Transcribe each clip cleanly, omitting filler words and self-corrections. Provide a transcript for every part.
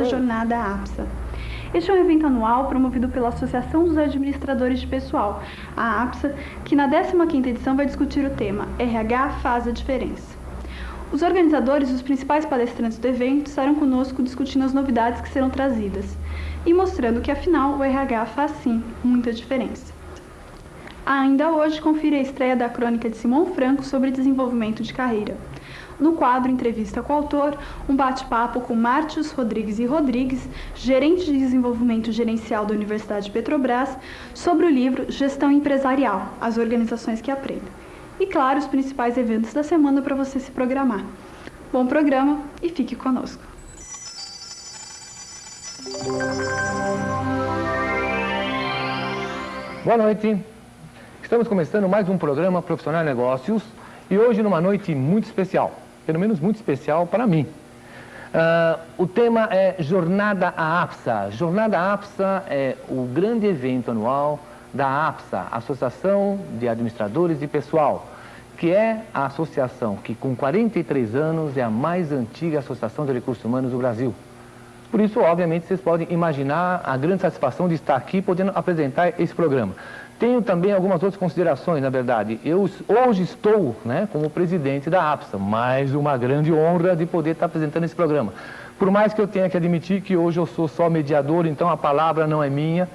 da Jornada APSA. Este é um evento anual promovido pela Associação dos Administradores de Pessoal, a APSA, que na 15ª edição vai discutir o tema RH faz a diferença. Os organizadores e os principais palestrantes do evento estarão conosco discutindo as novidades que serão trazidas e mostrando que, afinal, o RH faz sim muita diferença. Ainda hoje, confira a estreia da crônica de Simão Franco sobre desenvolvimento de carreira. No quadro Entrevista com o Autor, um bate-papo com Mártios Rodrigues e Rodrigues, gerente de desenvolvimento gerencial da Universidade de Petrobras, sobre o livro Gestão Empresarial, as organizações que aprendem. E, claro, os principais eventos da semana para você se programar. Bom programa e fique conosco. Boa noite. Estamos começando mais um programa Profissional Negócios e hoje numa noite muito especial, pelo menos muito especial para mim. O tema é Jornada APSA. Jornada APSA é o grande evento anual da APSA, Associação de Administradores de Pessoal, que é a associação que com 43 anos é a mais antiga associação de recursos humanos do Brasil. Por isso, obviamente, vocês podem imaginar a grande satisfação de estar aqui podendo apresentar esse programa. Tenho também algumas outras considerações, na verdade. Eu hoje estou, como presidente da APSA, mais uma grande honra de poder estar apresentando esse programa. Por mais que eu tenha que admitir que hoje eu sou só mediador, então a palavra não é minha,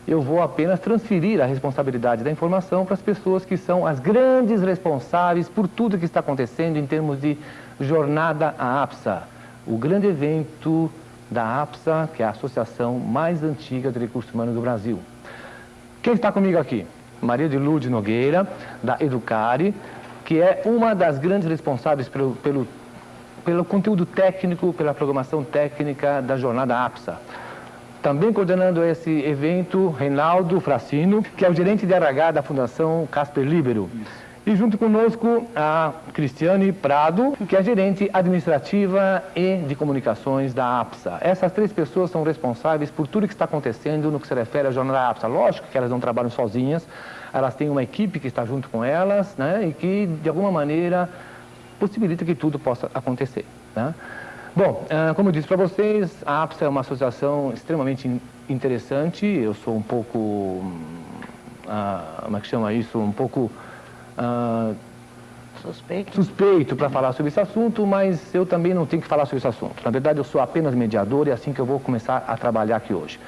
eu vou apenas transferir a responsabilidade da informação para as pessoas que são as grandes responsáveis por tudo que está acontecendo em termos de Jornada APSA, o grande evento da APSA, que é a associação mais antiga de recursos humanos do Brasil. Quem está comigo aqui? Maria de Lourdes Nogueira, da Educare, que é uma das grandes responsáveis pelo conteúdo técnico, pela programação técnica da Jornada APSA. Também coordenando esse evento, Reinaldo Fracino, que é o gerente de RH da Fundação Casper Libero. E junto conosco a Cristiane Prado, que é gerente administrativa e de comunicações da APSA. Essas três pessoas são responsáveis por tudo que está acontecendo no que se refere à Jornada APSA. Lógico que elas não trabalham sozinhas, elas têm uma equipe que está junto com elas, e que, de alguma maneira, possibilita que tudo possa acontecer. Bom, como eu disse para vocês, a APSA é uma associação extremamente interessante. Eu sou um pouco, como é que chama isso, um pouco suspeito para falar sobre esse assunto, mas eu também não tenho que falar sobre esse assunto. Na verdade, eu sou apenas mediador e é assim que eu vou começar a trabalhar aqui hoje.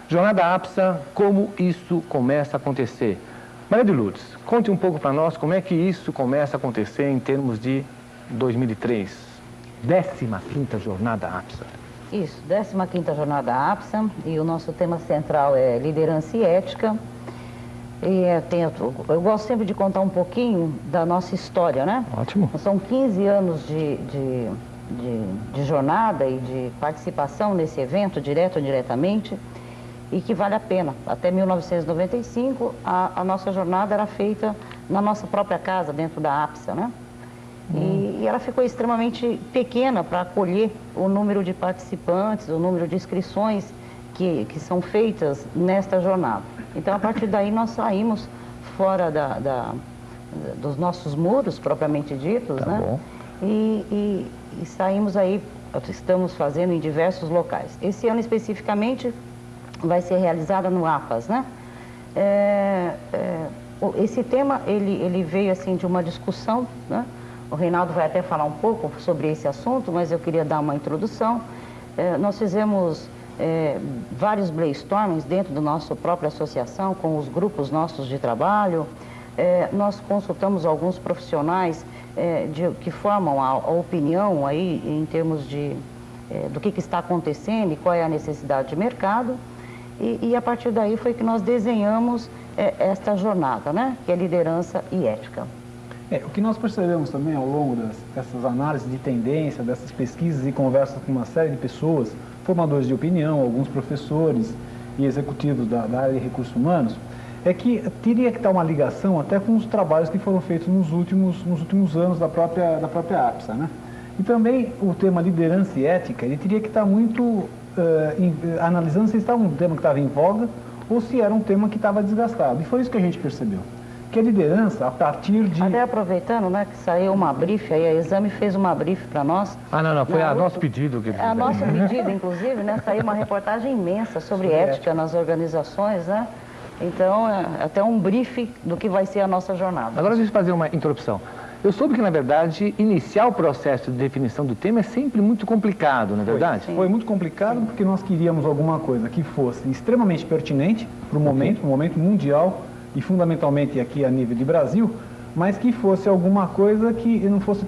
Jornada APSA, como isso começa a acontecer? Maria de Lourdes, conte um pouco para nós como é que isso começa a acontecer em termos de 2003. 15ª Jornada APSA. Isso, 15ª Jornada APSA, e o nosso tema central é liderança e ética. E eu gosto sempre de contar um pouquinho da nossa história, Ótimo. São 15 anos de jornada e de participação nesse evento, direto ou indiretamente, e que vale a pena. Até 1995, a nossa jornada era feita na nossa própria casa, dentro da APSA, E ela ficou extremamente pequena para acolher o número de participantes, o número de inscrições que são feitas nesta jornada. Então, a partir daí, nós saímos fora dos nossos muros, propriamente ditos, Bom. E saímos aí, estamos fazendo em diversos locais. Esse ano, especificamente, vai ser realizada no APAS, Esse tema, ele veio, assim, de uma discussão, O Reinaldo vai até falar um pouco sobre esse assunto, mas eu queria dar uma introdução. Nós fizemos vários brainstormings dentro da nossa própria associação, com os grupos nossos de trabalho. Nós consultamos alguns profissionais que formam a opinião aí em termos do que está acontecendo e qual é a necessidade de mercado. E a partir daí foi que nós desenhamos esta jornada, que é liderança e ética. O que nós percebemos também ao longo dessas análises de tendência, dessas pesquisas e conversas com uma série de pessoas, formadores de opinião, alguns professores e executivos da área de recursos humanos, é que teria que estar uma ligação até com os trabalhos que foram feitos nos últimos anos da própria APSA, E também o tema liderança e ética, ele teria que estar muito analisando se estava um tema que estava em voga ou se era um tema que estava desgastado. E foi isso que a gente percebeu. que a liderança, a partir de... Até aproveitando, né, que saiu uma brief, aí a Exame fez uma brief para nós. Ah, não, foi a nosso pedido. É a nosso pedido, inclusive, né, saiu uma reportagem imensa sobre ética nas organizações, né? Então, é até um brief do que vai ser a nossa jornada. Agora, deixa eu fazer uma interrupção. Eu soube que, na verdade, iniciar o processo de definição do tema é sempre muito complicado, não é verdade? Foi muito complicado porque nós queríamos alguma coisa que fosse extremamente pertinente para o momento, um momento mundial e fundamentalmente aqui a nível de Brasil, mas que fosse alguma coisa que não fosse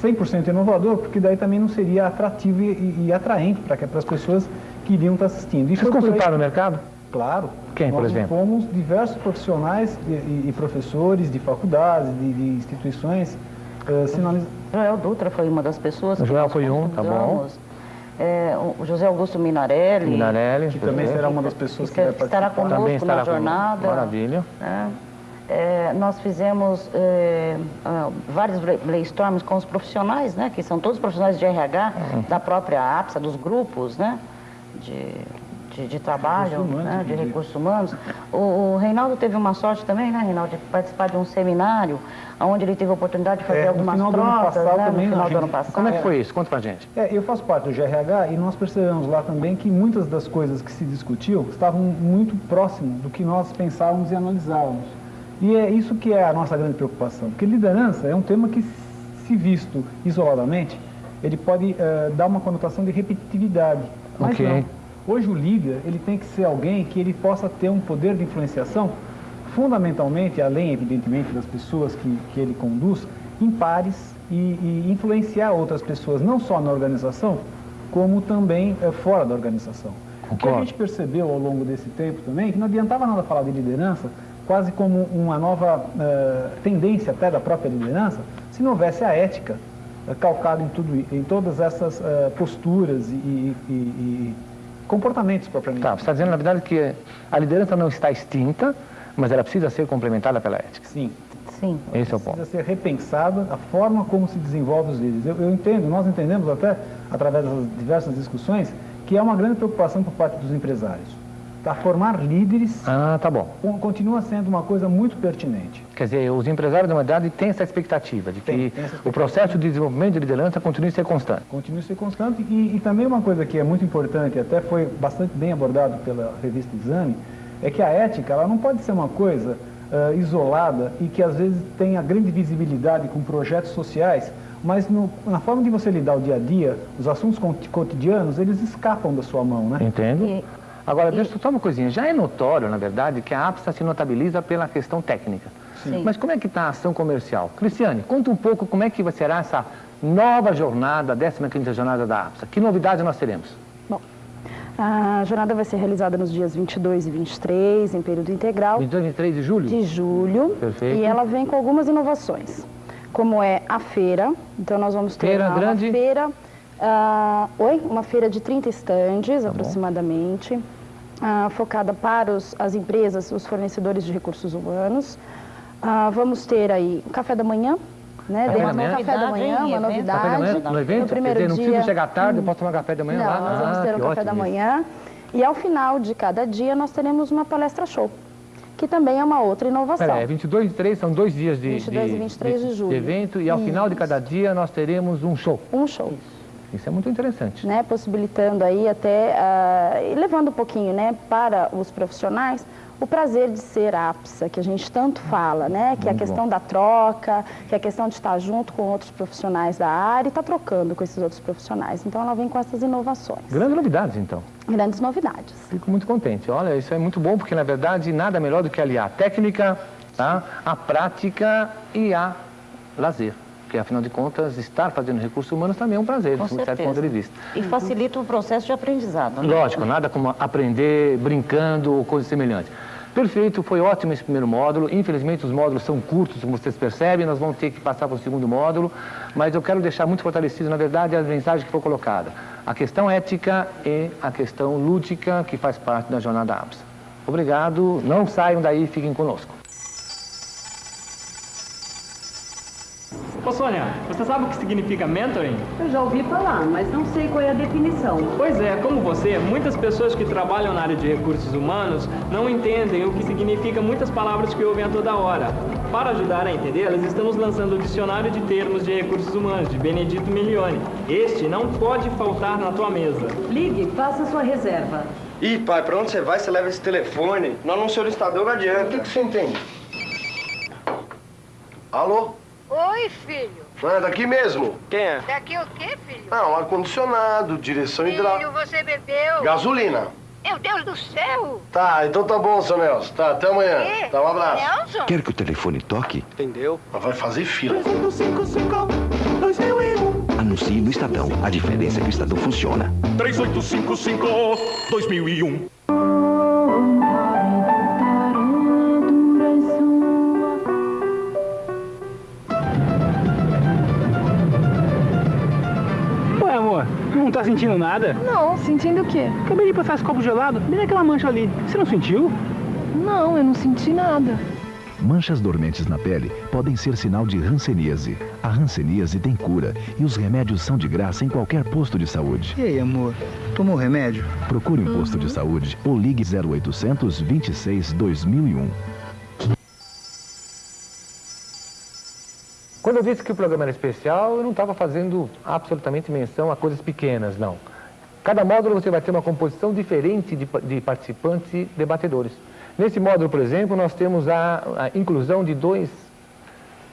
100% inovador, porque daí também não seria atrativo e atraente para as pessoas que iriam estar assistindo. Vocês consultaram o mercado? Claro. Quem, por exemplo? Nós fomos diversos profissionais e professores de faculdades, de instituições sinalizadas. Joel Dutra foi uma das pessoas. O Joel foi um, tá bom. O José Augusto Minarelli, que também será uma das pessoas que vai participar. Estará conosco na jornada. Maravilha. Nós fizemos vários brainstorms com os profissionais, né, que são todos profissionais de RH, da própria APSA, dos grupos, né, de trabalho, né, de recursos humanos. O Reinaldo teve uma sorte também, né, Reinaldo, de participar de um seminário, onde ele teve a oportunidade de fazer algumas trocas, né, no final do ano passado. Como é que foi isso? Conta pra gente. Eu faço parte do GRH e nós percebemos lá também que muitas das coisas que se discutiam estavam muito próximas do que nós pensávamos e analisávamos. E é isso que é a nossa grande preocupação, porque liderança é um tema que, se visto isoladamente, ele pode dar uma conotação de repetitividade, mas não. Hoje o líder, ele tem que ser alguém que ele possa ter um poder de influenciação, fundamentalmente, além, evidentemente, das pessoas que ele conduz, em pares e influenciar outras pessoas, não só na organização, como também fora da organização. O que a gente percebeu ao longo desse tempo também, que não adiantava nada falar de liderança, quase como uma nova tendência até da própria liderança, se não houvesse a ética calcada em todas essas posturas e comportamentos propriamente. Tá, você está dizendo, na verdade, que a liderança não está extinta, mas ela precisa ser complementada pela ética. Sim. Sim. Esse é o ponto. Precisa ser repensada a forma como se desenvolve os líderes. Eu entendo, nós entendemos até, através das diversas discussões, que é uma grande preocupação por parte dos empresários. Formar líderes tá bom. Continua sendo uma coisa muito pertinente. Quer dizer, os empresários da humanidade têm essa expectativa de que o processo de desenvolvimento de liderança continue a ser constante. Continue a ser constante e também uma coisa que é muito importante, até foi bastante bem abordado pela revista Exame, é que a ética ela não pode ser uma coisa isolada e que às vezes tenha grande visibilidade com projetos sociais, mas na forma de você lidar o dia a dia, os assuntos cotidianos, eles escapam da sua mão, né? Entendo. Agora, deixa eu só uma coisinha. Já é notório, na verdade, que a APSA se notabiliza pela questão técnica. Sim. Mas como é que está a ação comercial? Cristiane, conta um pouco como é que será essa nova jornada, a 15ª jornada da APSA. Que novidades nós teremos? Bom, a jornada vai ser realizada nos dias 22 e 23, em período integral. 22 e 23 de julho? De julho. Perfeito. E ela vem com algumas inovações, como é a feira. Então, nós vamos ter Feira grande? uma feira... uma feira de 30 estandes, aproximadamente. Focada para as empresas, os fornecedores de recursos humanos. Vamos ter aí o café da manhã, né? Café da manhã, uma novidade. Café da manhã no evento? No primeiro Quer dizer, não dia... preciso chegar tarde, eu posso tomar café da manhã lá? Nós vamos ter um café da manhã. E ao final de cada dia nós teremos uma palestra show, que também é uma outra inovação. 22 e 23 são 2 dias 22 e 23 de julho. De evento e ao final de cada dia nós teremos um show. Um show. Isso é muito interessante. Né, possibilitando aí até, e levando um pouquinho, né, para os profissionais, o prazer de ser APSA, que a gente tanto fala, né, que é a questão da troca, que é a questão de estar junto com outros profissionais da área e estar trocando com esses outros profissionais. Então, ela vem com essas inovações. Grandes novidades, então. Grandes novidades. Fico muito contente. Olha, isso é muito bom, porque, na verdade, nada melhor do que aliar a técnica, tá, a prática e a lazer. Porque, afinal de contas, estar fazendo recursos humanos também é um prazer, de um certo ponto de vista. E facilita o processo de aprendizado, né? Lógico, nada como aprender brincando ou coisa semelhante. Perfeito, foi ótimo esse primeiro módulo. Infelizmente, os módulos são curtos, como vocês percebem, nós vamos ter que passar para o segundo módulo. Mas eu quero deixar muito fortalecido, na verdade, a mensagem que foi colocada. A questão ética e a questão lúdica, que faz parte da jornada APSA. Obrigado, não saiam daí, fiquem conosco. Ô Sônia, você sabe o que significa mentoring? Eu já ouvi falar, mas não sei qual é a definição. Pois é, como você, muitas pessoas que trabalham na área de recursos humanos não entendem o que significa muitas palavras que ouvem a toda hora. Para ajudar a entendê-las, estamos lançando o Dicionário de Termos de Recursos Humanos, de Benedito Milione. Este não pode faltar na tua mesa. Ligue, faça sua reserva. Ih, pai, pra onde você vai? Você leva esse telefone? Nós não solicitador, não adianta. O que você entende? Alô? Oi, filho. É daqui mesmo? Quem é? Daqui o quê, filho? Ah, um ar-condicionado, direção Filho, hidráulica. você bebeu? Gasolina. Meu Deus do céu! Tá, então tá bom, seu Nelson. Tá, até amanhã. Quê? Tá, um abraço. Nelson? Quer que o telefone toque? Entendeu? Mas vai fazer fila. Anuncie no Estadão. A diferença é que o Estadão funciona. 3855-2001. Ué, amor, não tá sentindo nada? Não, sentindo o quê? Acabei de passar esse copo gelado, bem naquela mancha ali. Você não sentiu? Não, eu não senti nada. Manchas dormentes na pele podem ser sinal de hanseníase. A hanseníase tem cura e os remédios são de graça em qualquer posto de saúde. E aí, amor, tomou remédio? Procure um posto de saúde ou ligue 0800 26 2001. Quando eu disse que o programa era especial, eu não estava fazendo absolutamente menção a coisas pequenas, não. Cada módulo você vai ter uma composição diferente de participantes e debatedores. Nesse módulo, por exemplo, nós temos a inclusão de dois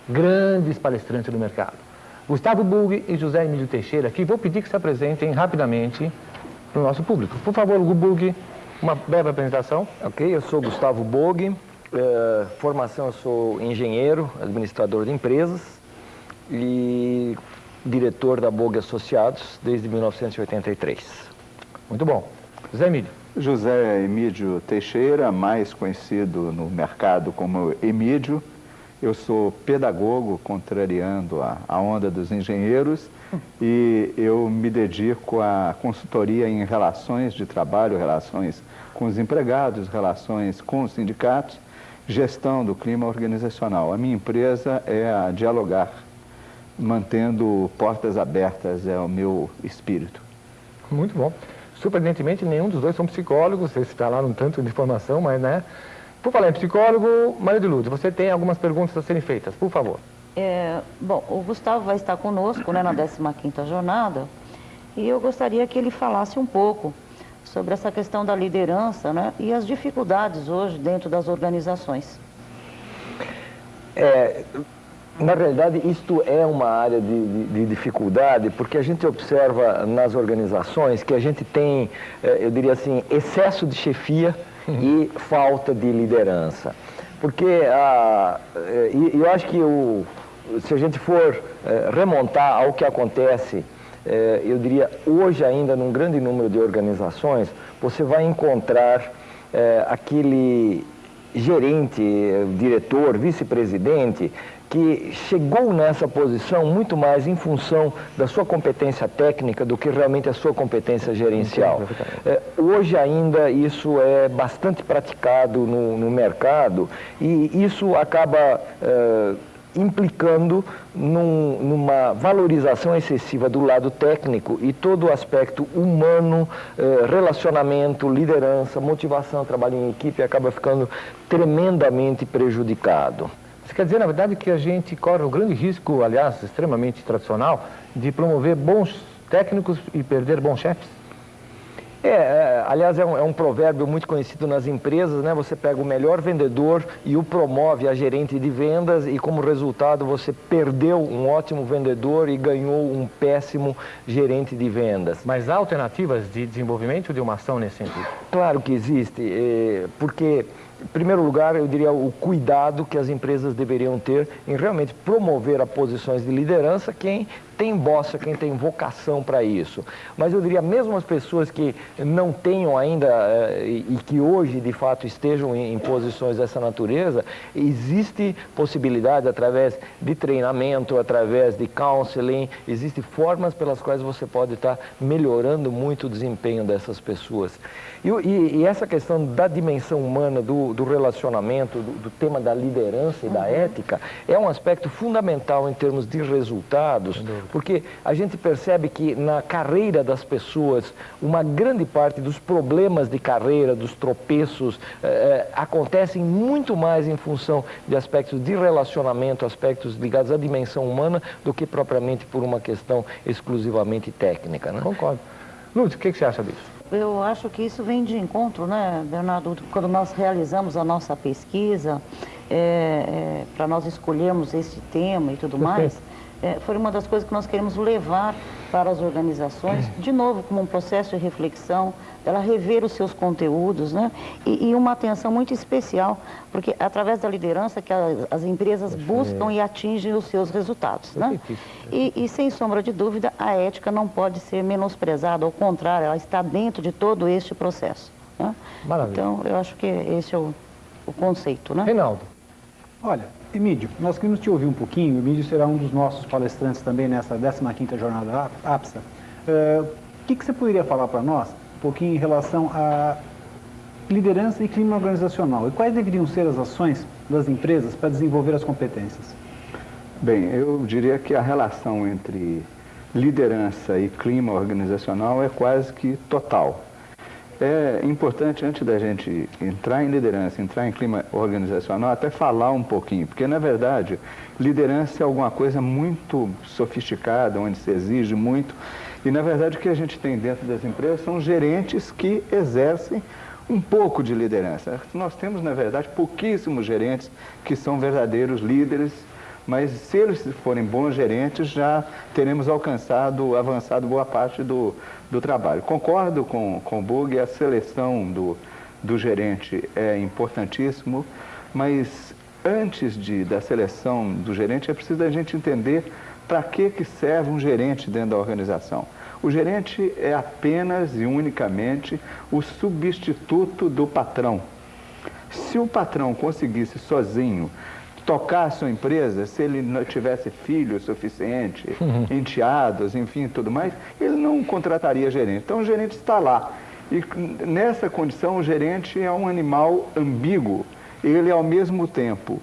grandes palestrantes do mercado. Gustavo Bugg e José Emílio Teixeira, que vou pedir que se apresentem rapidamente para o nosso público. Por favor, Bugg, uma breve apresentação. Ok, eu sou Gustavo Bugg, formação eu sou engenheiro, administrador de empresas e diretor da Bugg Associados desde 1983. Muito bom. José Emílio. José Emílio Teixeira, mais conhecido no mercado como Emílio. Eu sou pedagogo, contrariando a onda dos engenheiros, e eu me dedico à consultoria em relações de trabalho, relações com os empregados, relações com os sindicatos, gestão do clima organizacional. A minha empresa é a Dialogar, mantendo portas abertas, é o meu espírito. Muito bom. Surpreendentemente, nenhum dos dois são psicólogos, você está lá num tanto de informação, mas, né? Por falar em psicólogo, Maria de Lourdes, você tem algumas perguntas a serem feitas, por favor. Bom, o Gustavo vai estar conosco, né, na 15ª jornada, e eu gostaria que ele falasse um pouco sobre essa questão da liderança, né, e as dificuldades hoje dentro das organizações. Na realidade, isto é uma área de dificuldade, porque a gente observa nas organizações que a gente tem, eu diria assim, excesso de chefia e falta de liderança. Porque eu acho que se a gente for remontar ao que acontece, eu diria, hoje ainda num grande número de organizações, você vai encontrar aquele gerente, diretor, vice-presidente, que chegou nessa posição muito mais em função da sua competência técnica do que realmente a sua competência gerencial. Hoje ainda isso é bastante praticado no mercado e isso acaba implicando numa valorização excessiva do lado técnico e todo o aspecto humano, relacionamento, liderança, motivação, trabalho em equipe acaba ficando tremendamente prejudicado. Isso quer dizer, na verdade, que a gente corre o grande risco, aliás, extremamente tradicional, de promover bons técnicos e perder bons chefes? Aliás, é um provérbio muito conhecido nas empresas, né? Você pega o melhor vendedor e o promove a gerente de vendas e, como resultado, você perdeu um ótimo vendedor e ganhou um péssimo gerente de vendas. Mas há alternativas de desenvolvimento de uma ação nesse sentido? Claro que existe, porque... Em primeiro lugar, eu diria o cuidado que as empresas deveriam ter em realmente promover a posições de liderança quem tem bossa, quem tem vocação para isso. Mas eu diria, mesmo as pessoas que não tenham ainda e que hoje, de fato, estejam em posições dessa natureza, existe possibilidade, através de treinamento, através de counseling, existem formas pelas quais você pode estar melhorando muito o desempenho dessas pessoas. E essa questão da dimensão humana, do relacionamento, do tema da liderança e da ética, é um aspecto fundamental em termos de resultados, porque a gente percebe que na carreira das pessoas, uma grande parte dos problemas de carreira, dos tropeços, acontecem muito mais em função de aspectos de relacionamento, aspectos ligados à dimensão humana, do que propriamente por uma questão exclusivamente técnica, né? Concordo. Lúcia, o que você acha disso? Eu acho que isso vem de encontro, né, Bernardo? Quando nós realizamos a nossa pesquisa, para nós escolhermos esse tema e tudo mais, foi uma das coisas que nós queremos levar para as organizações, de novo, como um processo de reflexão, ela rever os seus conteúdos, né? E uma atenção muito especial, porque é através da liderança que as empresas buscam e atingem os seus resultados, né? E sem sombra de dúvida, a ética não pode ser menosprezada, ao contrário, ela está dentro de todo este processo, né? Maravilha. Então, eu acho que esse é o conceito, né? Reinaldo. Olha, Emídio, nós queremos te ouvir um pouquinho. O Emídio será um dos nossos palestrantes também nessa 15ª Jornada APSA. O que você poderia falar para nós, um pouquinho em relação à liderança e clima organizacional? E quais deveriam ser as ações das empresas para desenvolver as competências? Bem, eu diria que a relação entre liderança e clima organizacional é quase que total. É importante, antes da gente entrar em liderança, entrar em clima organizacional, até falar um pouquinho, porque, na verdade, liderança é alguma coisa muito sofisticada, onde se exige muito, e, na verdade, o que a gente tem dentro das empresas são gerentes que exercem um pouco de liderança. Nós temos, na verdade, pouquíssimos gerentes que são verdadeiros líderes, mas se eles forem bons gerentes, já teremos avançado boa parte do trabalho. Concordo com o Bug, a seleção do gerente é importantíssimo, mas antes da seleção do gerente é preciso a gente entender para que serve um gerente dentro da organização. O gerente é apenas e unicamente o substituto do patrão. Se o patrão conseguisse sozinho tocar a sua empresa, se ele não tivesse filho suficiente, enteados, enfim, tudo mais, ele não contrataria gerente. Então o gerente está lá. E nessa condição o gerente é um animal ambíguo. Ele é ao mesmo tempo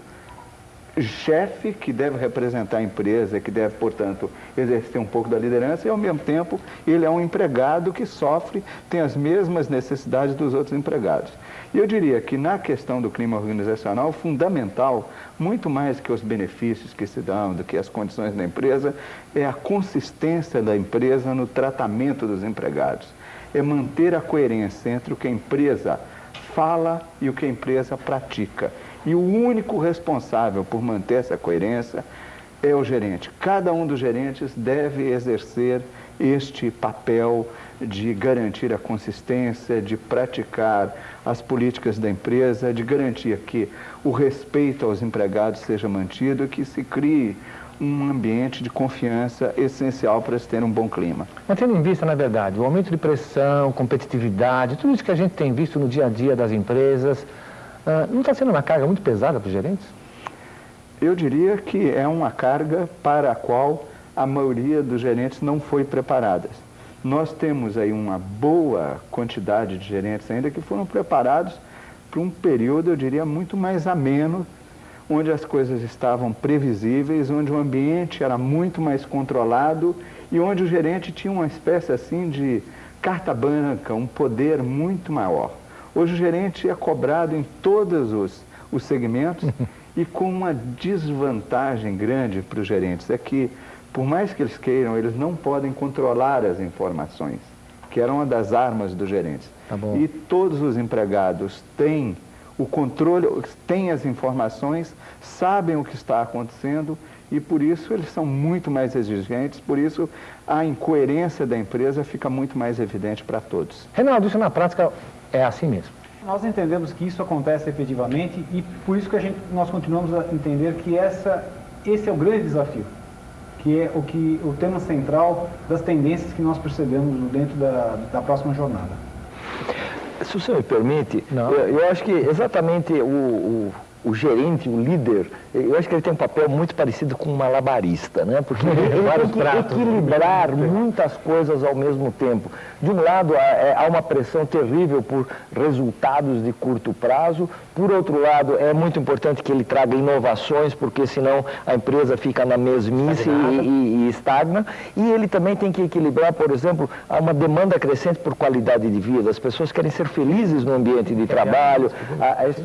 chefe, que deve representar a empresa, que deve, portanto, exercer um pouco da liderança, e ao mesmo tempo ele é um empregado que sofre, tem as mesmas necessidades dos outros empregados. E eu diria que na questão do clima organizacional, fundamental, muito mais que os benefícios que se dão, do que as condições da empresa, é a consistência da empresa no tratamento dos empregados. É manter a coerência entre o que a empresa fala e o que a empresa pratica. E o único responsável por manter essa coerência é o gerente. Cada um dos gerentes deve exercer este papel de garantir a consistência, de praticar as políticas da empresa, de garantir que o respeito aos empregados seja mantido e que se crie um ambiente de confiança essencial para se ter um bom clima. Mas tendo em vista, na verdade, o aumento de pressão, competitividade, tudo isso que a gente tem visto no dia a dia das empresas, não está sendo uma carga muito pesada para os gerentes? Eu diria que é uma carga para a qual a maioria dos gerentes não foi preparada. Nós temos aí uma boa quantidade de gerentes ainda que foram preparados para um período, eu diria, muito mais ameno, onde as coisas estavam previsíveis, onde o ambiente era muito mais controlado e onde o gerente tinha uma espécie assim de carta branca, um poder muito maior. Hoje o gerente é cobrado em todos os segmentos e com uma desvantagem grande para os gerentes, é que por mais que eles queiram, eles não podem controlar as informações, que era uma das armas dos gerentes. Tá bom. E todos os empregados têm o controle, têm as informações, sabem o que está acontecendo e por isso eles são muito mais exigentes, por isso a incoerência da empresa fica muito mais evidente para todos. Reinaldo, isso na prática é assim mesmo? Nós entendemos que isso acontece efetivamente e por isso que nós continuamos a entender que esse é o grande desafio, que é o tema central das tendências que nós percebemos dentro da próxima jornada. Se o senhor me permite, eu acho que exatamente o gerente, o líder, eu acho que ele tem um papel muito parecido com um malabarista, né? Porque ele tem que equilibrar muitas coisas ao mesmo tempo. De um lado, há uma pressão terrível por resultados de curto prazo. Por outro lado, é muito importante que ele traga inovações, porque senão a empresa fica na mesmice e estagna. E ele também tem que equilibrar, por exemplo, uma demanda crescente por qualidade de vida. As pessoas querem ser felizes no ambiente de trabalho.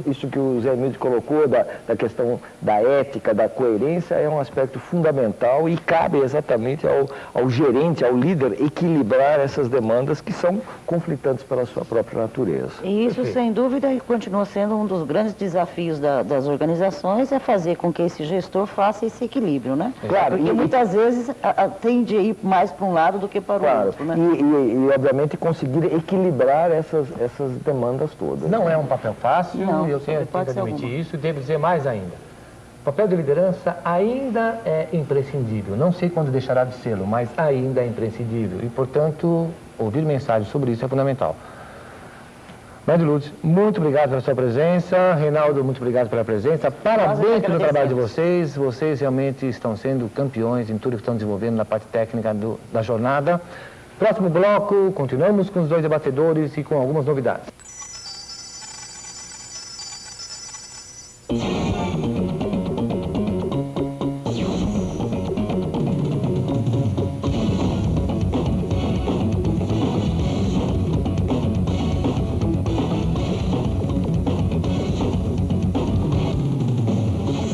Isso que o Zé Emílio colocou, da questão da ética, da coerência, é um aspecto fundamental e cabe exatamente ao gerente, ao líder, equilibrar essas demandas que são conflitantes pela sua própria natureza. E isso, sem dúvida, continua sendo um dos grandes desafios das organizações, é fazer com que esse gestor faça esse equilíbrio, né? Claro. Porque muitas vezes tende a ir mais para um lado do que para o outro, né? E, obviamente, conseguir equilibrar essas demandas todas. Não é um papel fácil, e eu tenho que admitir isso, e devo dizer mais ainda. O papel de liderança ainda é imprescindível. Não sei quando deixará de ser, mas ainda é imprescindível. E, portanto, ouvir mensagens sobre isso é fundamental. Médio Lourdes, muito obrigado pela sua presença. Reinaldo, muito obrigado pela presença. Parabéns pelo trabalho de vocês. Vocês realmente estão sendo campeões em tudo que estão desenvolvendo na parte técnica da jornada. Próximo bloco, continuamos com os dois debatedores e com algumas novidades.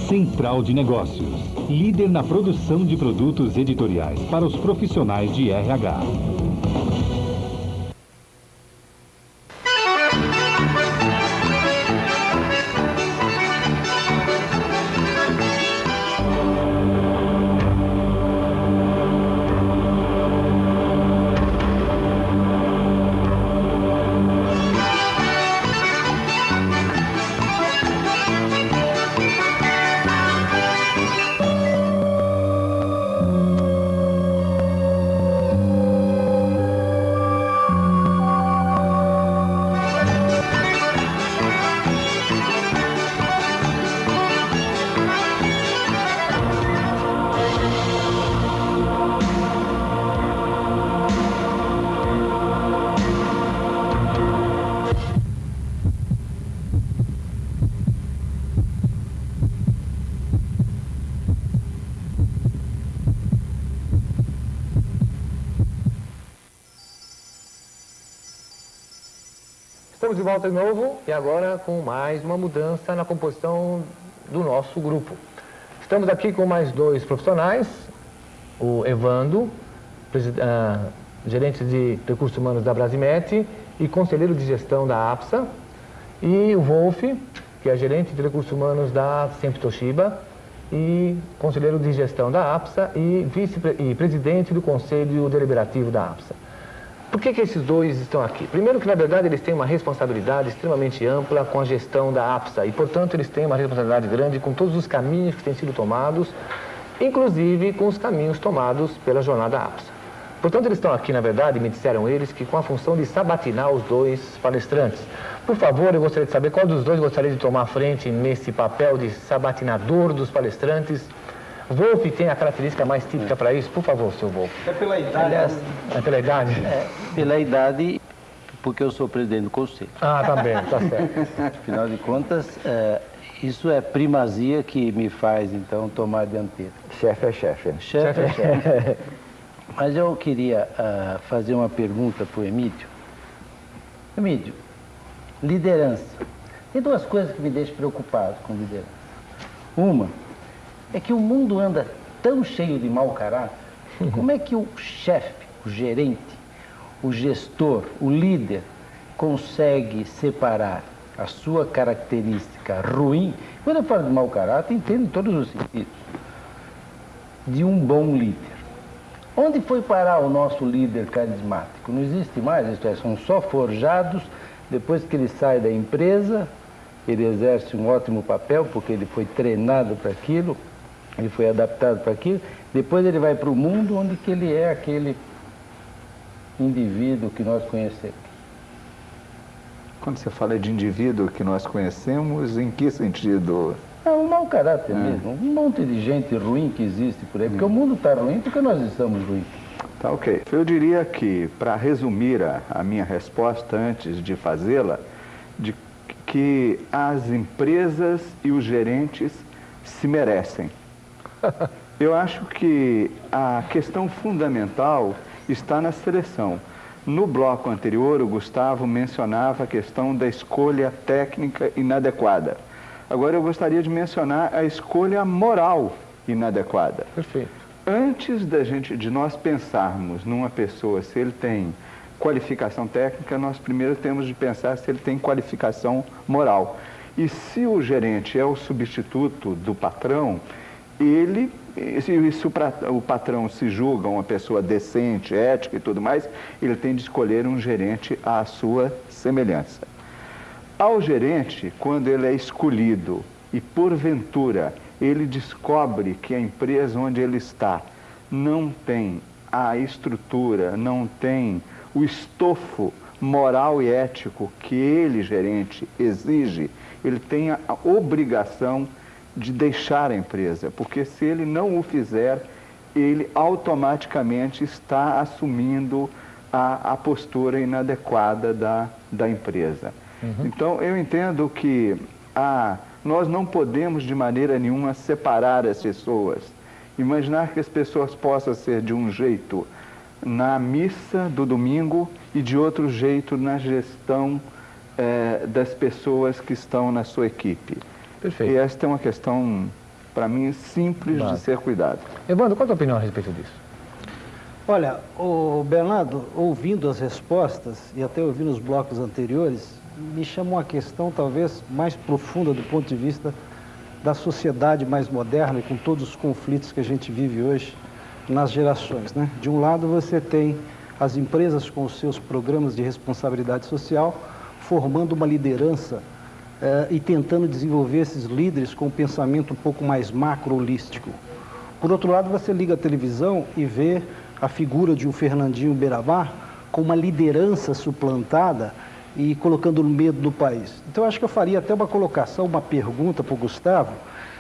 Central de Negócios, líder na produção de produtos editoriais para os profissionais de RH. Estamos de volta de novo e agora com mais uma mudança na composição do nosso grupo. Estamos aqui com mais dois profissionais, o Evando, gerente de recursos humanos da Brasimete e conselheiro de gestão da APSA, e o Wolf, que é gerente de recursos humanos da Sempre Toshiba e conselheiro de gestão da APSA e presidente do conselho deliberativo da APSA. Por que esses dois estão aqui? Primeiro que, na verdade, eles têm uma responsabilidade extremamente ampla com a gestão da APSA e, portanto, eles têm uma responsabilidade grande com todos os caminhos que têm sido tomados, inclusive com os caminhos tomados pela jornada APSA. Portanto, eles estão aqui, na verdade, me disseram eles, que com a função de sabatinar os dois palestrantes. Por favor, eu gostaria de saber qual dos dois gostaria de tomar frente nesse papel de sabatinador dos palestrantes. Wolf tem a característica mais típica para isso? Por favor, seu Wolf. É pela idade. Aliás, é pela idade? É, pela idade, porque eu sou presidente do conselho. Ah, tá bem, tá certo. Afinal de contas, isso é primazia que me faz, então, tomar a dianteira. Chefe é chefe. Né? Chefe é chefe. Mas eu queria fazer uma pergunta para o Emílio. Emílio, liderança. Tem duas coisas que me deixam preocupado com liderança. Uma é que o mundo anda tão cheio de mau caráter. Como é que o chefe, o gerente, o gestor, o líder consegue separar a sua característica ruim? Quando eu falo de mau caráter, entendo em todos os sentidos. De um bom líder. Onde foi parar o nosso líder carismático? Não existe mais, isto é, são só forjados. Depois que ele sai da empresa, ele exerce um ótimo papel, porque ele foi treinado para aquilo, ele foi adaptado para aquilo. Depois ele vai para o mundo onde que ele é aquele indivíduo que nós conhecemos. Quando você fala de indivíduo que nós conhecemos, em que sentido? É um mau caráter mesmo, um monte de gente ruim que existe por aí, porque o mundo está ruim porque nós estamos ruins. Tá ok. Eu diria que, para resumir a minha resposta antes de fazê-la, de que as empresas e os gerentes se merecem. Eu acho que a questão fundamental está na seleção. No bloco anterior, o Gustavo mencionava a questão da escolha técnica inadequada. Agora eu gostaria de mencionar a escolha moral inadequada. Perfeito. Antes de nós pensarmos numa pessoa se ele tem qualificação técnica, nós primeiro temos de pensar se ele tem qualificação moral. E se o gerente é o substituto do patrão, se o patrão se julga uma pessoa decente, ética e tudo mais, ele tem de escolher um gerente à sua semelhança. Ao gerente, quando ele é escolhido e porventura ele descobre que a empresa onde ele está não tem a estrutura, não tem o estofo moral e ético que ele, gerente, exige, ele tem a obrigação de deixar a empresa, porque se ele não o fizer, ele automaticamente está assumindo a postura inadequada da empresa. Então, eu entendo que nós não podemos de maneira nenhuma separar as pessoas. Imaginar que as pessoas possam ser de um jeito na missa do domingo e de outro jeito na gestão das pessoas que estão na sua equipe. Perfeito. E esta é uma questão, para mim, simples de ser cuidado. Evandro, qual a tua opinião a respeito disso? Olha, o Bernardo, ouvindo as respostas e até ouvindo os blocos anteriores, me chamou uma questão talvez mais profunda do ponto de vista da sociedade mais moderna e com todos os conflitos que a gente vive hoje nas gerações, né? De um lado você tem as empresas com os seus programas de responsabilidade social formando uma liderança e tentando desenvolver esses líderes com um pensamento um pouco mais macro-holístico. Por outro lado, você liga a televisão e vê a figura de um Fernandinho Beiramar com uma liderança suplantada e colocando medo no país. Então, eu acho que eu faria até uma colocação, uma pergunta para o Gustavo.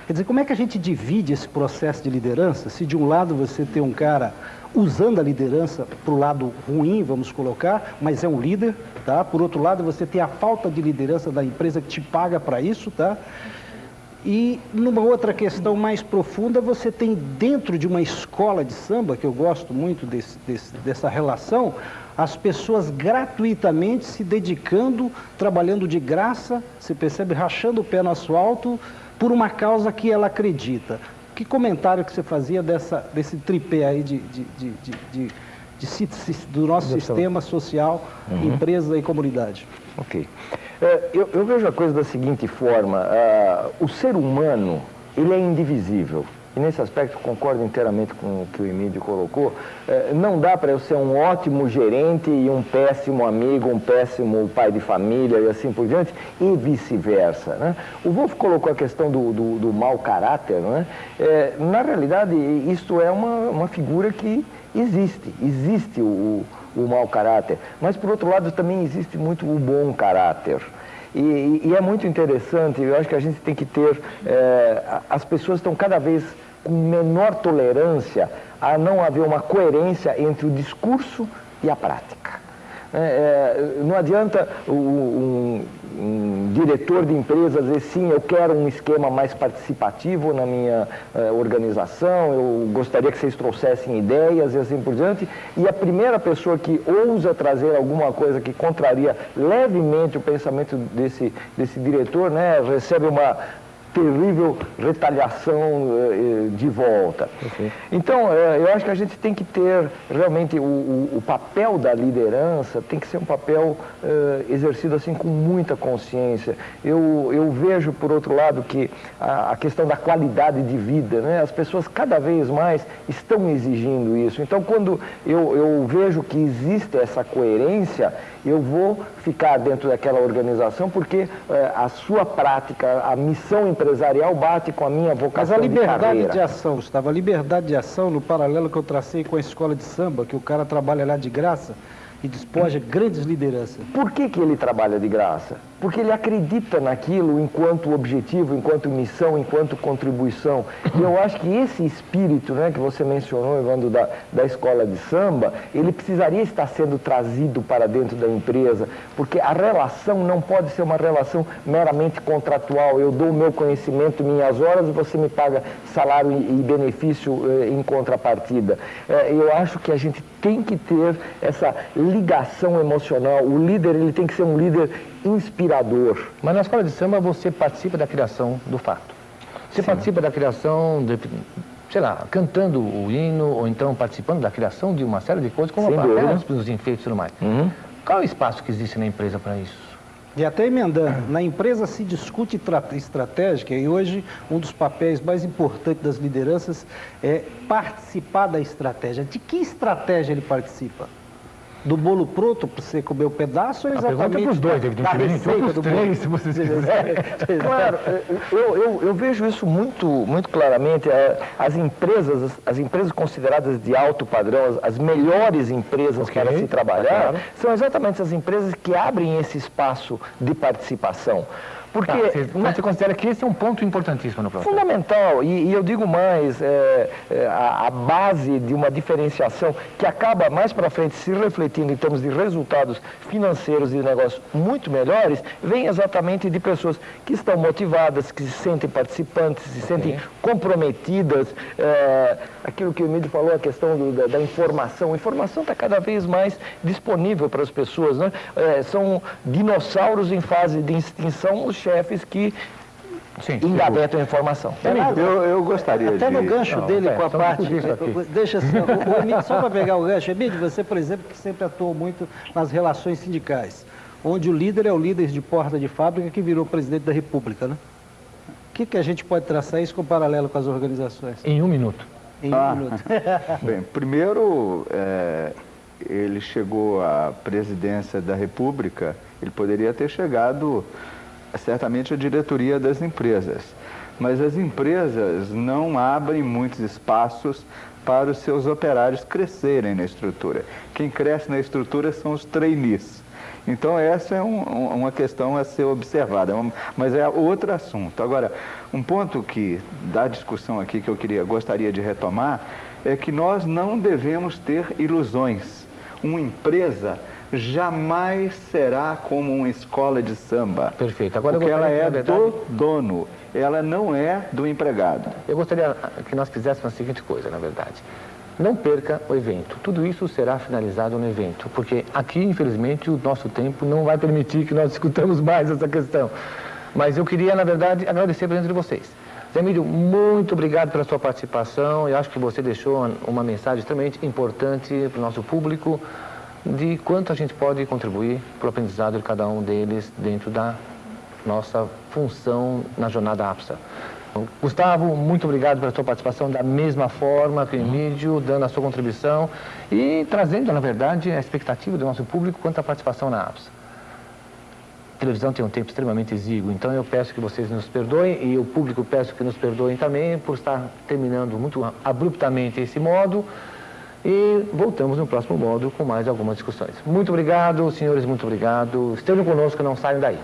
Quer dizer, como é que a gente divide esse processo de liderança? Se de um lado você tem um cara usando a liderança para o lado ruim, vamos colocar, mas é um líder, tá? Por outro lado, você tem a falta de liderança da empresa que te paga para isso, tá? E numa outra questão mais profunda, você tem dentro de uma escola de samba, que eu gosto muito dessa relação, as pessoas gratuitamente se dedicando, trabalhando de graça, você percebe, rachando o pé no asfalto, por uma causa que ela acredita. Que comentário que você fazia desse tripé aí do nosso sistema social, empresa e comunidade? Ok. Eu vejo a coisa da seguinte forma, o ser humano, ele é indivisível. E nesse aspecto concordo inteiramente com o que o Emílio colocou. Não dá para eu ser um ótimo gerente e um péssimo amigo, um péssimo pai de família e assim por diante, e vice-versa, né? O Wolff colocou a questão do mau caráter, né? Na realidade, isto é uma figura que existe o mau caráter, mas por outro lado também existe muito o bom caráter. E é muito interessante, eu acho que a gente tem que ter, as pessoas estão cada vez com menor tolerância a não haver uma coerência entre o discurso e a prática. Não adianta um diretor de empresa dizer, sim, eu quero um esquema mais participativo na minha organização, eu gostaria que vocês trouxessem ideias e assim por diante, e a primeira pessoa que ousa trazer alguma coisa que contraria levemente o pensamento desse diretor, né, recebe uma terrível retaliação de volta. Então, eu acho que a gente tem que ter realmente o papel da liderança, tem que ser um papel exercido assim com muita consciência. Eu vejo, por outro lado, que a questão da qualidade de vida, né, as pessoas cada vez mais estão exigindo isso. Então, quando eu vejo que existe essa coerência, eu vou ficar dentro daquela organização porque a sua prática, a missão empresarial bate com a minha vocação de carreira. Mas a liberdade de ação, Gustavo, a liberdade de ação, no paralelo que eu tracei com a escola de samba, que o cara trabalha lá de graça, e despoja grandes lideranças. Por que ele trabalha de graça? Porque ele acredita naquilo enquanto objetivo, enquanto missão, enquanto contribuição. E eu acho que esse espírito, né, que você mencionou, Evandro, da escola de samba, ele precisaria estar sendo trazido para dentro da empresa, porque a relação não pode ser uma relação meramente contratual. Eu dou o meu conhecimento, minhas horas, e você me paga salário e benefício em contrapartida. Eu acho que a gente tem que ter essa ligação emocional. O líder, ele tem que ser um líder inspirador. Mas na escola de samba você participa da criação do fato. Você participa da criação, sei lá, cantando o hino, ou então participando da criação de uma série de coisas, como até os enfeites e tudo mais. Qual é o espaço que existe na empresa para isso? E até emendando, na empresa se discute estratégica e hoje um dos papéis mais importantes das lideranças é participar da estratégia. De que estratégia ele participa? Do bolo pronto para você comer o pedaço ou exatamente... A pergunta é para os dois, evidentemente, ou para os três, se vocês quiserem. Claro, eu vejo isso muito claramente. As empresas consideradas de alto padrão, as melhores empresas para se trabalhar, são exatamente as empresas que abrem esse espaço de participação. Porque você considera que esse é um ponto importantíssimo no processo? Fundamental, e eu digo mais, a base de uma diferenciação que acaba mais para frente se refletindo em termos de resultados financeiros e de negócios muito melhores, vem exatamente de pessoas que estão motivadas, que se sentem participantes, se sentem comprometidas. Aquilo que o Emílio falou, a questão da informação. A informação está cada vez mais disponível para as pessoas, né? São dinossauros em fase de extinção, os chefes que engavetam a informação. Eu gostaria até de... no gancho dele com a parte... Deixa assim, o Emílio, só para pegar o gancho, Emílio, você, por exemplo, que sempre atuou muito nas relações sindicais, onde o líder é o líder de porta de fábrica que virou presidente da República, né? O que a gente pode traçar isso com paralelo com as organizações? Em um minuto. Em um minuto. Bem, primeiro, ele chegou à presidência da República, ele poderia ter chegado certamente à diretoria das empresas, mas as empresas não abrem muitos espaços para os seus operários crescerem na estrutura. Quem cresce na estrutura são os trainees. Então essa é uma questão a ser observada, mas é outro assunto. Agora, um ponto da discussão aqui que eu gostaria de retomar é que nós não devemos ter ilusões. Uma empresa jamais será como uma escola de samba. Perfeito. Agora porque ela é do dono, ela não é do empregado. Eu gostaria que nós fizéssemos a seguinte coisa, na verdade. Não perca o evento. Tudo isso será finalizado no evento, porque aqui, infelizmente, o nosso tempo não vai permitir que nós discutamos mais essa questão. Mas eu queria, na verdade, agradecer a presença de vocês. Zé Emílio, muito obrigado pela sua participação. Eu acho que você deixou uma mensagem extremamente importante para o nosso público, de quanto a gente pode contribuir para o aprendizado de cada um deles dentro da nossa função na jornada APSA. Então, Gustavo, muito obrigado pela sua participação da mesma forma que o Emílio, dando a sua contribuição e trazendo, na verdade, a expectativa do nosso público quanto à participação na APSA. A televisão tem um tempo extremamente exíguo, então eu peço que vocês nos perdoem e o público peço que nos perdoem também por estar terminando muito abruptamente esse modo. E voltamos no próximo módulo com mais algumas discussões. Muito obrigado, senhores, muito obrigado. Estejam conosco, não saiam daí.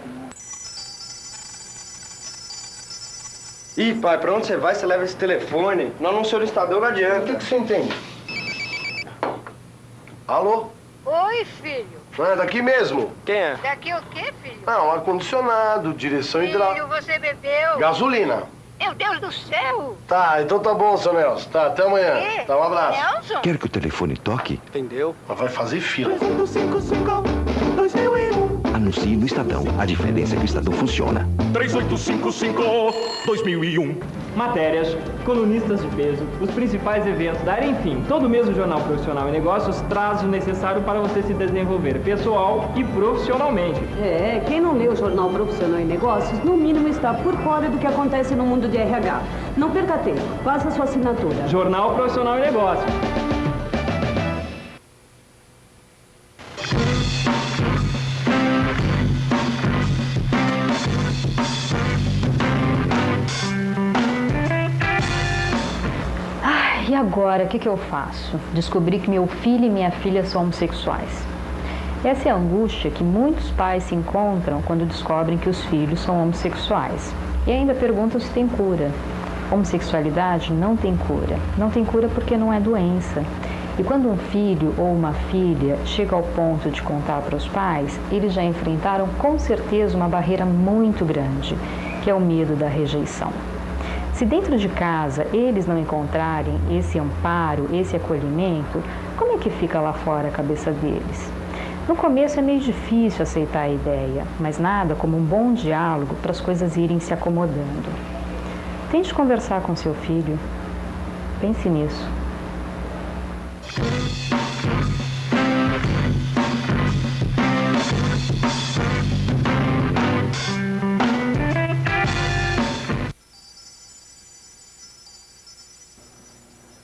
Ih, pai, pra onde você vai, você leva esse telefone. Nós não somos listador, não adianta. O que você entende? Alô? Oi, filho. É daqui mesmo? Quem é? Daqui o quê, filho? Não, ar-condicionado, direção hidráulica. Filho, você bebeu? Gasolina. Meu Deus do céu! Tá, então tá bom, seu Nelson. Tá, até amanhã. Quê? Tá, um abraço. Nelson? Quer que o telefone toque? Entendeu? Mas vai fazer fila. Anuncie no Estadão. A diferença é que o Estadão funciona. 3855-2001. Matérias, colunistas de peso, os principais eventos da área, enfim, todo mês o Jornal Profissional e Negócios traz o necessário para você se desenvolver pessoal e profissionalmente. Quem não lê o Jornal Profissional e Negócios, no mínimo está por fora do que acontece no mundo de RH. Não perca tempo, faça sua assinatura. Jornal Profissional e Negócios. E agora, o que eu faço? Descobri que meu filho e minha filha são homossexuais. Essa é a angústia que muitos pais se encontram quando descobrem que os filhos são homossexuais. E ainda perguntam se tem cura. Homossexualidade não tem cura. Não tem cura porque não é doença. E quando um filho ou uma filha chega ao ponto de contar para os pais, eles já enfrentaram com certeza uma barreira muito grande, que é o medo da rejeição. Se dentro de casa eles não encontrarem esse amparo, esse acolhimento, como é que fica lá fora a cabeça deles? No começo é meio difícil aceitar a ideia, mas nada como um bom diálogo para as coisas irem se acomodando. Tente conversar com seu filho. Pense nisso.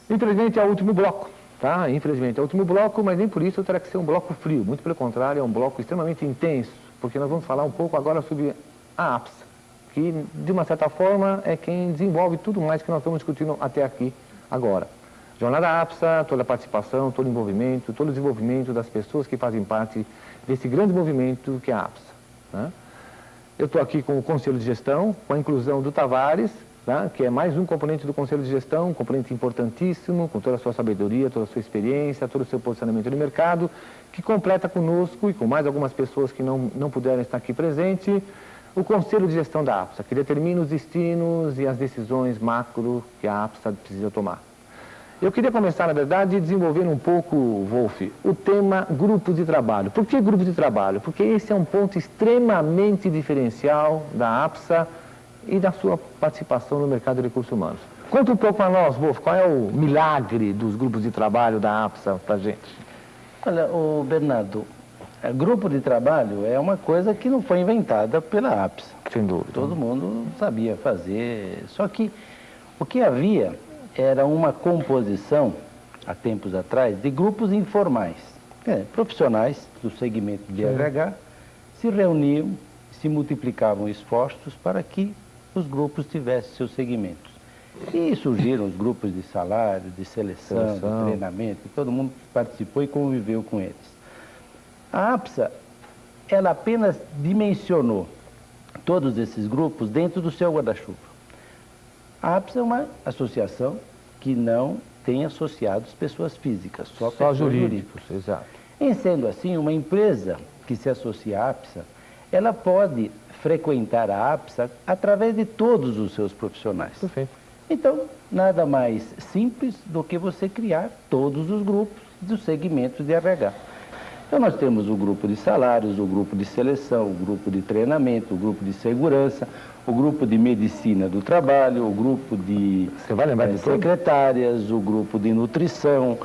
Infelizmente é o último bloco, tá? Infelizmente é o último bloco, mas nem por isso terá que ser um bloco frio. Muito pelo contrário, é um bloco extremamente intenso, porque nós vamos falar um pouco agora sobre a APSA, que de uma certa forma é quem desenvolve tudo mais que nós estamos discutindo até aqui agora. Jornada APSA, toda a participação, todo o envolvimento, todo o desenvolvimento das pessoas que fazem parte desse grande movimento que é a APSA, né? Eu estou aqui com o Conselho de Gestão, com a inclusão do Tavares, tá? Que é mais um componente do Conselho de Gestão, um componente importantíssimo, com toda a sua sabedoria, toda a sua experiência, todo o seu posicionamento no mercado, que completa conosco e com mais algumas pessoas que não puderam estar aqui presente, o Conselho de Gestão da APSA, que determina os destinos e as decisões macro que a APSA precisa tomar. Eu queria começar, na verdade, desenvolvendo um pouco, Wolf, o tema grupo de trabalho. Por que grupo de trabalho? Porque esse é um ponto extremamente diferencial da APSA e da sua participação no mercado de recursos humanos. Conta um pouco para nós, Wolf, qual é o milagre dos grupos de trabalho da APSA para a gente? Olha, Bernardo, grupo de trabalho é uma coisa que não foi inventada pela APSA. Sem dúvida. Todo mundo sabia fazer, só que o que havia era uma composição, há tempos atrás, de grupos informais. Profissionais do segmento de RH se reuniam, se multiplicavam esforços para que os grupos tivessem seus segmentos. E surgiram os grupos de salário, de seleção, de treinamento, e todo mundo participou e conviveu com eles. A APSA, ela apenas dimensionou todos esses grupos dentro do seu guarda-chuva. A APSA é uma associação que não tem associados pessoas físicas, só pessoas jurídicas. Exato. Em sendo assim, uma empresa que se associa à APSA, ela pode frequentar a APSA através de todos os seus profissionais. Perfeito. Então, nada mais simples do que você criar todos os grupos dos segmentos de RH. Então, nós temos o grupo de salários, o grupo de seleção, o grupo de treinamento, o grupo de segurança, o grupo de medicina do trabalho, o grupo de secretárias, o grupo de nutrição,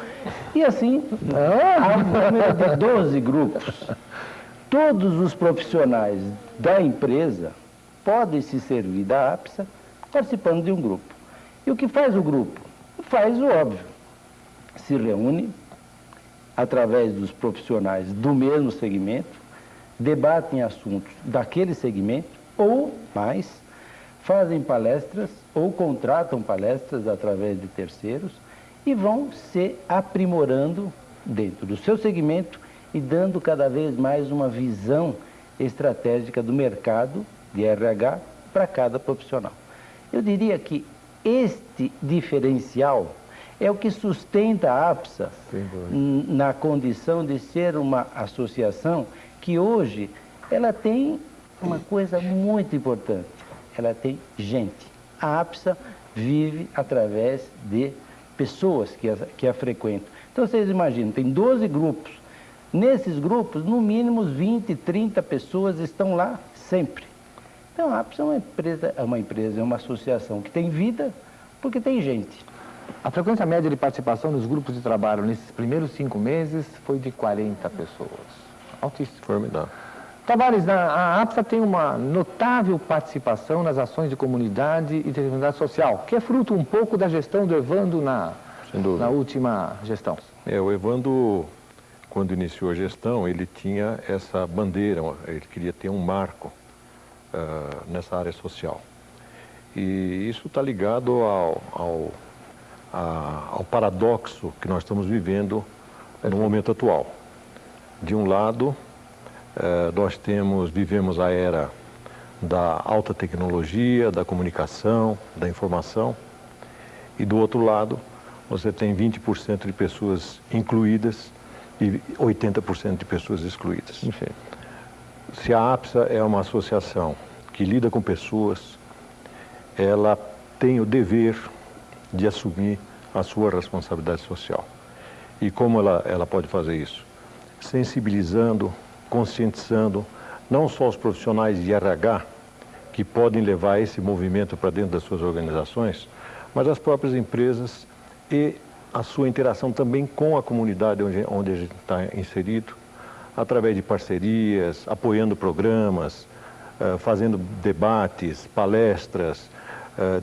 e assim, há um número de 12 grupos. Todos os profissionais da empresa podem se servir da APSA participando de um grupo. E o que faz o grupo? Faz o óbvio. Se reúne através dos profissionais do mesmo segmento, debatem assuntos daquele segmento, ou mais, fazem palestras ou contratam palestras através de terceiros e vão se aprimorando dentro do seu segmento e dando cada vez mais uma visão estratégica do mercado de RH para cada profissional. Eu diria que este diferencial é o que sustenta a APSA na condição de ser uma associação que hoje ela tem uma coisa muito importante, ela tem gente. A APSA vive através de pessoas que a frequentam. Então vocês imaginam, tem 12 grupos. Nesses grupos, no mínimo 20, 30 pessoas estão lá sempre. Então a APSA é uma associação que tem vida porque tem gente. A frequência média de participação nos grupos de trabalho nesses primeiros 5 meses foi de 40 pessoas. Altíssimo. Formidável. Tavares, a APSA tem uma notável participação nas ações de comunidade e de atividade social, que é fruto um pouco da gestão do Evandro na última gestão. O Evandro, quando iniciou a gestão, ele tinha essa bandeira, ele queria ter um marco nessa área social. E isso está ligado ao paradoxo que nós estamos vivendo no momento atual. De um lado, nós vivemos a era da alta tecnologia, da comunicação, da informação, e do outro lado, você tem 20% de pessoas incluídas e 80% de pessoas excluídas. Se a APSA é uma associação que lida com pessoas, ela tem o dever de assumir a sua responsabilidade social. E como ela pode fazer isso? Sensibilizando, conscientizando, não só os profissionais de RH, que podem levar esse movimento para dentro das suas organizações, mas as próprias empresas e a sua interação também com a comunidade onde a gente está inserido, através de parcerias, apoiando programas, fazendo debates, palestras,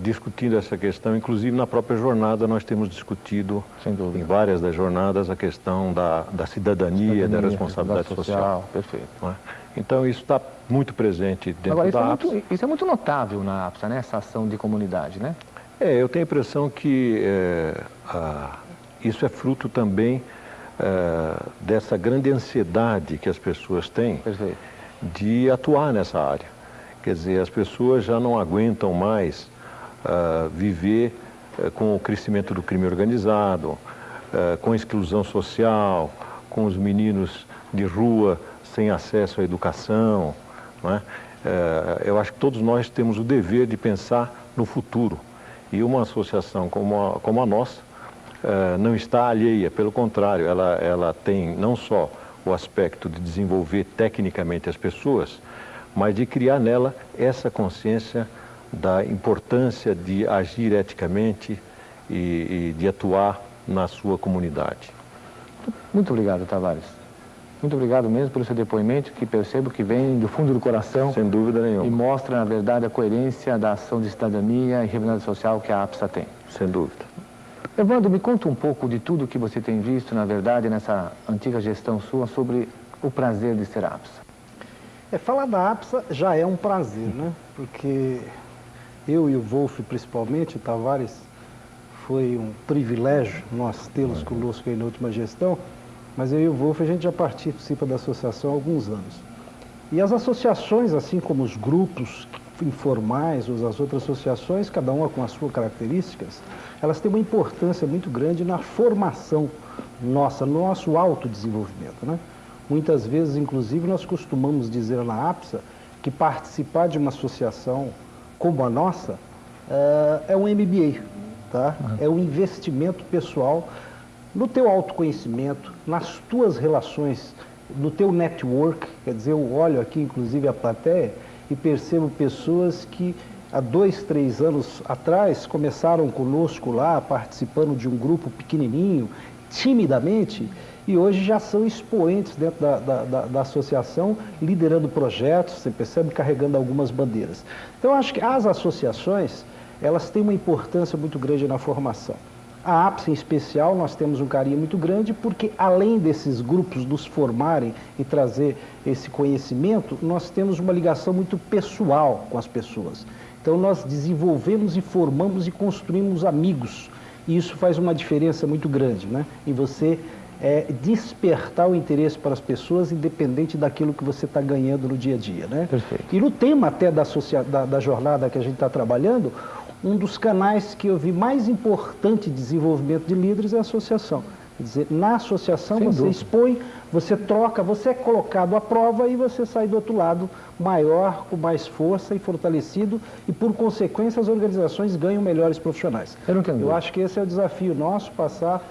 discutindo essa questão. Inclusive, na própria jornada, nós temos discutido, em várias das jornadas, a questão da cidadania, da responsabilidade social. Perfeito. Não é? Então, isso está muito presente dentro da APSA. Isso é muito notável na APSA, né? Essa ação de comunidade, né? Eu tenho a impressão que isso é fruto também dessa grande ansiedade que as pessoas têm de atuar nessa área. Quer dizer, as pessoas já não aguentam mais viver com o crescimento do crime organizado, com a exclusão social, com os meninos de rua sem acesso à educação, não é? Eu acho que todos nós temos o dever de pensar no futuro. E uma associação como a nossa não está alheia, pelo contrário, ela tem não só o aspecto de desenvolver tecnicamente as pessoas, mas de criar nela essa consciência da importância de agir eticamente e de atuar na sua comunidade. Muito obrigado, Tavares. Muito obrigado mesmo pelo seu depoimento, que percebo que vem do fundo do coração. Sem dúvida nenhuma. E mostra, na verdade, a coerência da ação de cidadania e responsabilidade social que a APSA tem. Sem dúvida. Evandro, me conta um pouco de tudo que você tem visto, na verdade, nessa antiga gestão sua, sobre o prazer de ser APSA. Falar da APSA já é um prazer, né? Porque eu e o Wolf, principalmente, o Tavares, foi um privilégio nós tê-los conosco aí na última gestão, mas eu e o Wolf, a gente já participa da associação há alguns anos. E as associações, assim como os grupos informais ou as outras associações, cada uma com as suas características, elas têm uma importância muito grande na formação nossa, no nosso autodesenvolvimento, né? Muitas vezes, inclusive, nós costumamos dizer na APSA que participar de uma associação como a nossa é um MBA, tá? É um investimento pessoal no teu autoconhecimento, nas tuas relações, no teu network. Quer dizer, eu olho aqui, inclusive, a plateia e percebo pessoas que há 2, 3 anos atrás começaram conosco lá, participando de um grupo pequenininho, timidamente, e hoje já são expoentes dentro da associação, liderando projetos, você percebe, carregando algumas bandeiras. Então, eu acho que as associações, elas têm uma importância muito grande na formação. A APSA, em especial, nós temos um carinho muito grande, porque além desses grupos nos formarem e trazer esse conhecimento, nós temos uma ligação muito pessoal com as pessoas. Então, nós desenvolvemos e formamos e construímos amigos. E isso faz uma diferença muito grande, né? Em você despertar o interesse para as pessoas, independente daquilo que você está ganhando no dia a dia, né? Perfeito. E no tema até da jornada que a gente está trabalhando, um dos canais que eu vi mais importante de desenvolvimento de líderes é a associação. Quer dizer, na associação você expõe, você troca, você é colocado à prova e você sai do outro lado maior, com mais força e fortalecido, e por consequência as organizações ganham melhores profissionais. Eu acho que esse é o desafio nosso, passar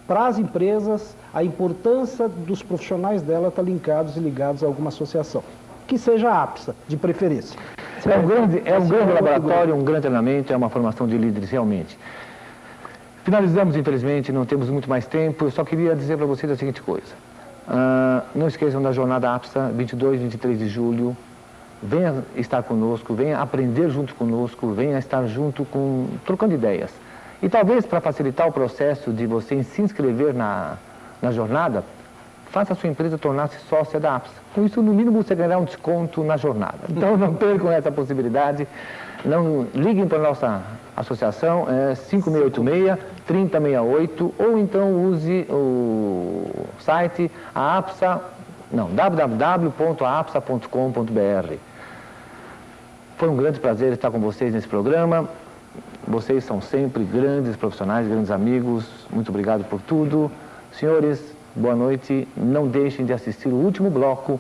para as empresas a importância dos profissionais dela estar linkados e ligados a alguma associação. Que seja a APSA, de preferência. É um grande laboratório, um grande treinamento, é uma formação de líderes realmente. Finalizamos, infelizmente, não temos muito mais tempo. Eu só queria dizer para vocês a seguinte coisa. Não esqueçam da jornada APSA, 22 e 23 de julho. Venha estar conosco, venha aprender junto conosco, venha estar junto trocando ideias. E talvez, para facilitar o processo de você se inscrever na jornada, faça a sua empresa tornar-se sócia da APSA. Com isso, no mínimo, você ganhará um desconto na jornada. Então, não percam essa possibilidade. Não liguem para a nossa associação, 5686-3068, ou então use o site apsa.org.br. www.apsa.com.br. Foi um grande prazer estar com vocês nesse programa. Vocês são sempre grandes profissionais, grandes amigos. Muito obrigado por tudo. Senhores, boa noite. Não deixem de assistir o último bloco,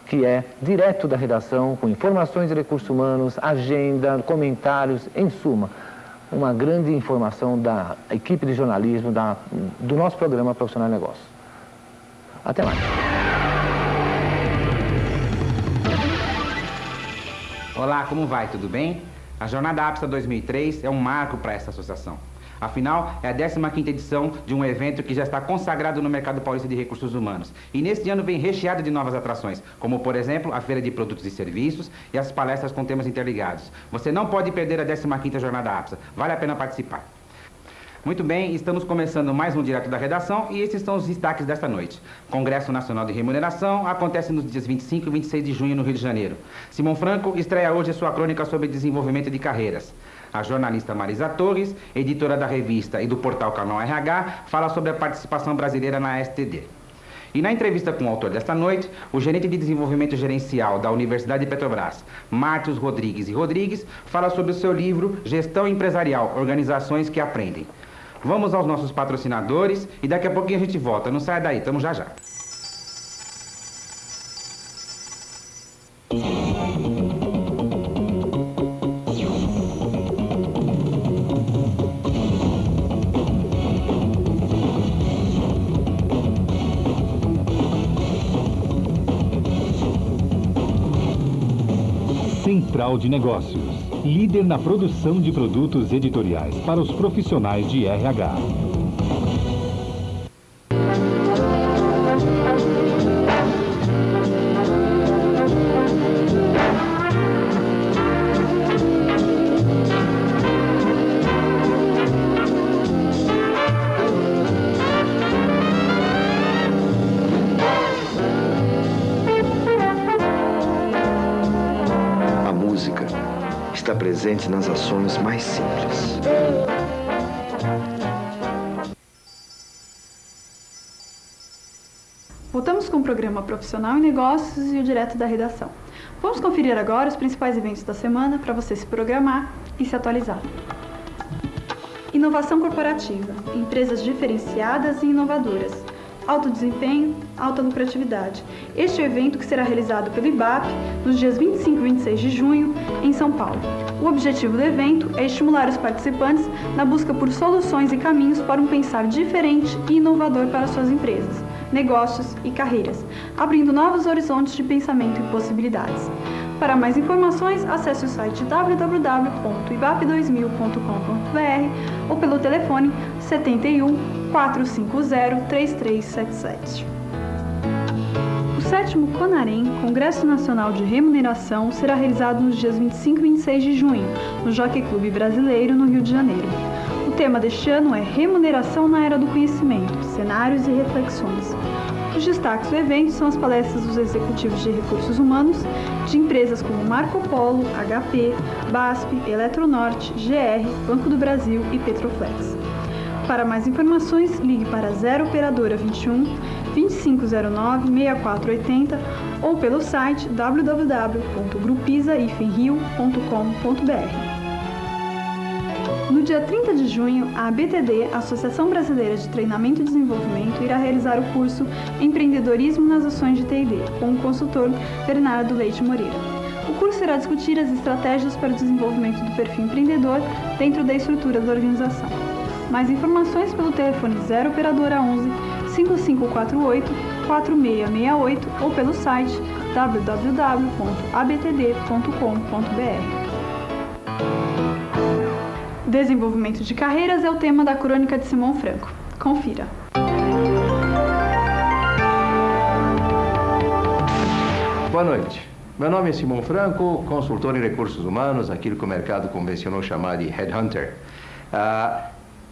que é direto da redação, com informações de recursos humanos, agenda, comentários, em suma, uma grande informação da equipe de jornalismo do nosso programa Profissional em Negócios. Até mais. Olá, como vai? Tudo bem? A Jornada APSA 2003 é um marco para essa associação. Afinal, é a 15ª edição de um evento que já está consagrado no mercado paulista de recursos humanos. E neste ano vem recheado de novas atrações, como, por exemplo, a Feira de Produtos e Serviços e as palestras com temas interligados. Você não pode perder a 15ª Jornada APSA. Vale a pena participar. Muito bem, estamos começando mais um Direto da Redação e esses são os destaques desta noite. Congresso Nacional de Remuneração acontece nos dias 25 e 26 de junho no Rio de Janeiro. Simão Franco estreia hoje a sua crônica sobre desenvolvimento de carreiras. A jornalista Marisa Torres, editora da revista e do portal Canal RH, fala sobre a participação brasileira na STD. E na entrevista com o autor desta noite, o gerente de desenvolvimento gerencial da Universidade de Petrobras, Mártios Rodrigues e Rodrigues, fala sobre o seu livro Gestão Empresarial, Organizações que Aprendem. Vamos aos nossos patrocinadores e daqui a pouquinho a gente volta. Não saia daí, estamos já já. Central de Negócios, líder na produção de produtos editoriais para os profissionais de RH. Está presente nas ações mais simples. Voltamos com o programa Profissional em Negócios e o Direto da Redação. Vamos conferir agora os principais eventos da semana para você se programar e se atualizar. Inovação corporativa, empresas diferenciadas e inovadoras. Alto desempenho, alta lucratividade. Este é o evento que será realizado pelo IBAP nos dias 25 e 26 de junho, em São Paulo. O objetivo do evento é estimular os participantes na busca por soluções e caminhos para um pensar diferente e inovador para suas empresas, negócios e carreiras, abrindo novos horizontes de pensamento e possibilidades. Para mais informações, acesse o site www.ibap2000.com.br ou pelo telefone 71 450 3377. O 7º CONAREM, Congresso Nacional de Remuneração, será realizado nos dias 25 e 26 de junho, no Jockey Club Brasileiro, no Rio de Janeiro. O tema deste ano é Remuneração na Era do Conhecimento, Cenários e Reflexões. Os destaques do evento são as palestras dos executivos de recursos humanos de empresas como Marco Polo, HP, BASF, Eletronorte, GR, Banco do Brasil e Petroflex. Para mais informações, ligue para 0 Operadora 21 2509 6480 ou pelo site www.grupisa-rio.com.br. No dia 30 de junho, a ABTD, Associação Brasileira de Treinamento e Desenvolvimento, irá realizar o curso Empreendedorismo nas Ações de T&D, com o consultor Bernardo Leite Moreira. O curso irá discutir as estratégias para o desenvolvimento do perfil empreendedor dentro da estrutura da organização. Mais informações pelo telefone 0 Operadora 11 5548 4668 ou pelo site www.abtd.com.br. Desenvolvimento de carreiras é o tema da crônica de Simão Franco. Confira. Boa noite. Meu nome é Simão Franco, consultor em recursos humanos, aquilo que o mercado convencionou chamar de headhunter.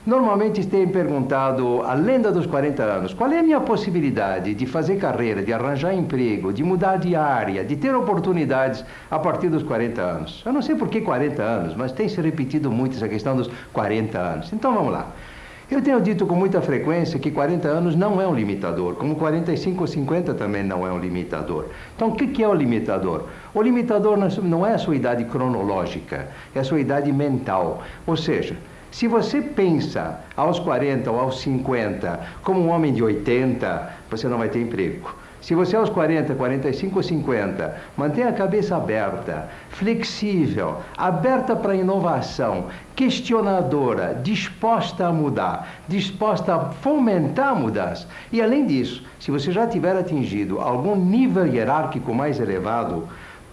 Normalmente tem perguntado, além dos 40 anos, qual é a minha possibilidade de fazer carreira, de arranjar emprego, de mudar de área, de ter oportunidades a partir dos 40 anos? Eu não sei por que 40 anos, mas tem se repetido muito essa questão dos 40 anos. Então vamos lá. Eu tenho dito com muita frequência que 40 anos não é um limitador, como 45 ou 50 também não é um limitador. Então, o que é o limitador? O limitador não é a sua idade cronológica, é a sua idade mental. Ou seja, se você pensa aos 40 ou aos 50 como um homem de 80, você não vai ter emprego. Se você aos 40, 45 ou 50 mantém a cabeça aberta, flexível, aberta para a inovação, questionadora, disposta a mudar, disposta a fomentar a mudança, e além disso, se você já tiver atingido algum nível hierárquico mais elevado,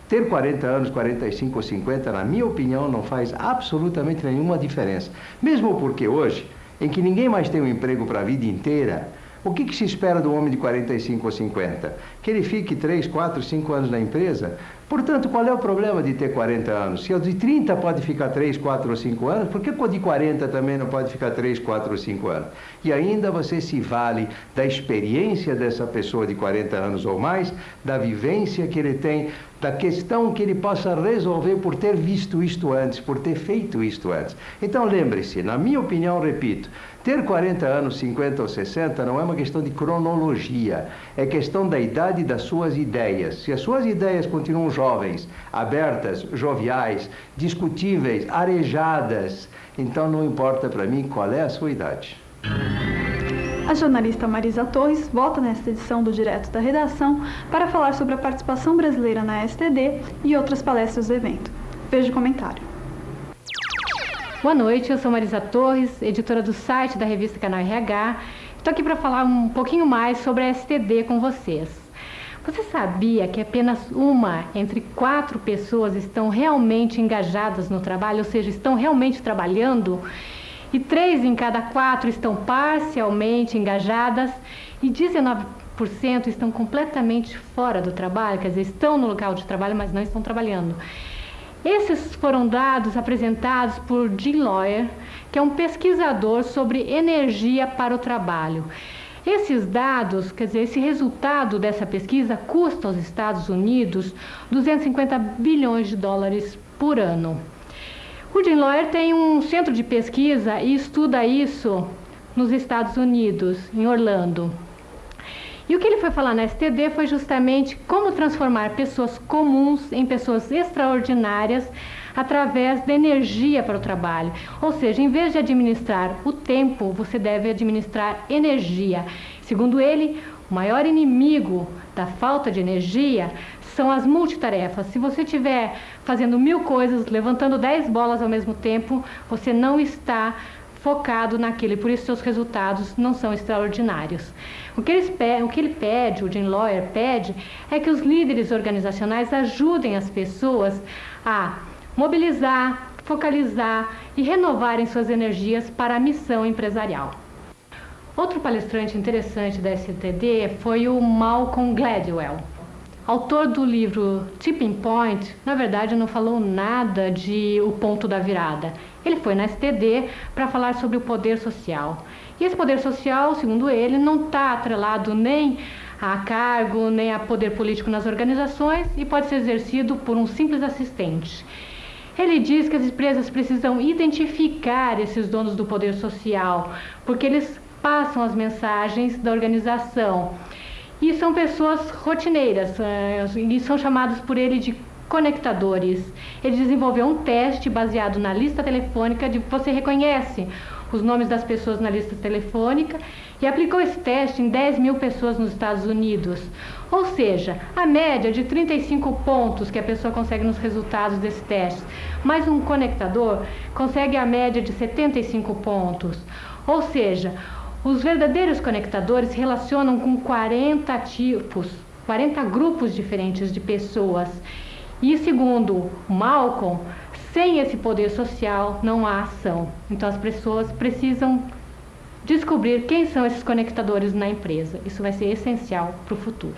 ter 40 anos, 45 ou 50, na minha opinião, não faz absolutamente nenhuma diferença. Mesmo porque hoje, em que ninguém mais tem um emprego para a vida inteira, o que se espera do homem de 45 ou 50? Que ele fique 3, 4, 5 anos na empresa? Portanto, qual é o problema de ter 40 anos? Se o de 30 pode ficar 3, 4 ou 5 anos, por que o de 40 também não pode ficar 3, 4 ou 5 anos? E ainda você se vale da experiência dessa pessoa de 40 anos ou mais, da vivência que ele tem, da questão que ele possa resolver por ter visto isto antes, por ter feito isto antes. Então lembre-se, na minha opinião, repito, ter 40 anos, 50 ou 60 não é uma questão de cronologia, é questão da idade das suas ideias. Se as suas ideias continuam jovens, abertas, joviais, discutíveis, arejadas, então não importa para mim qual é a sua idade. A jornalista Marisa Torres volta nesta edição do Direto da Redação para falar sobre a participação brasileira na STD e outras palestras do evento. Veja o comentário. Boa noite, eu sou Marisa Torres, editora do site da revista Canal RH. Estou aqui para falar um pouquinho mais sobre a STD com vocês. Você sabia que apenas 1 entre 4 pessoas estão realmente engajadas no trabalho, ou seja, estão realmente trabalhando? E 3 em cada 4 estão parcialmente engajadas e 19% estão completamente fora do trabalho, quer dizer, estão no local de trabalho, mas não estão trabalhando. Esses foram dados apresentados por Jim Loyer, que é um pesquisador sobre energia para o trabalho. Esses dados, quer dizer, esse resultado dessa pesquisa custa aos Estados Unidos 250 bilhões de dólares por ano. O Jim Loyer tem um centro de pesquisa e estuda isso nos Estados Unidos, em Orlando. E o que ele foi falar na STD foi justamente como transformar pessoas comuns em pessoas extraordinárias através da energia para o trabalho. Ou seja, em vez de administrar o tempo, você deve administrar energia. Segundo ele, o maior inimigo da falta de energia são as multitarefas. Se você estiver fazendo 1000 coisas, levantando 10 bolas ao mesmo tempo, você não está focado naquilo, e por isso seus resultados não são extraordinários. O que ele pede, o Jim Loyer pede, é que os líderes organizacionais ajudem as pessoas a mobilizar, focalizar e renovarem suas energias para a missão empresarial. Outro palestrante interessante da STD foi o Malcolm Gladwell. Autor do livro Tipping Point, na verdade não falou nada de O Ponto da Virada. Ele foi na STD para falar sobre o poder social. E esse poder social, segundo ele, não está atrelado nem a cargo, nem a poder político nas organizações e pode ser exercido por um simples assistente. Ele diz que as empresas precisam identificar esses donos do poder social, porque eles passam as mensagens da organização. E são pessoas rotineiras, e são chamados por ele de conectadores. Ele desenvolveu um teste baseado na lista telefônica, de você reconhece os nomes das pessoas na lista telefônica, e aplicou esse teste em 10.000 pessoas nos Estados Unidos. Ou seja, a média de 35 pontos que a pessoa consegue nos resultados desse teste, mais um conectador consegue a média de 75 pontos. Ou seja, os verdadeiros conectadores se relacionam com 40 tipos, 40 grupos diferentes de pessoas. E segundo Malcolm, sem esse poder social não há ação. Então as pessoas precisam descobrir quem são esses conectadores na empresa. Isso vai ser essencial para o futuro.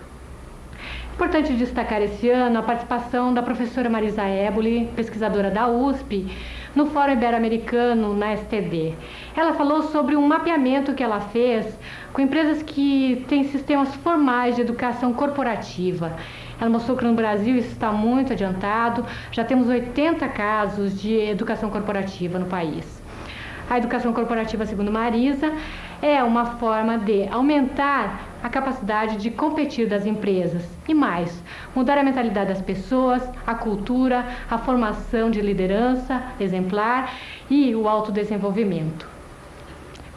Importante destacar esse ano a participação da professora Marisa Éboli, pesquisadora da USP, no Fórum Ibero-Americano, na STD. Ela falou sobre um mapeamento que ela fez com empresas que têm sistemas formais de educação corporativa. Ela mostrou que no Brasil isso está muito adiantado, já temos 80 casos de educação corporativa no país. A educação corporativa, segundo Marisa, é uma forma de aumentar a capacidade de competir das empresas e mais, mudar a mentalidade das pessoas, a cultura, a formação de liderança exemplar e o autodesenvolvimento.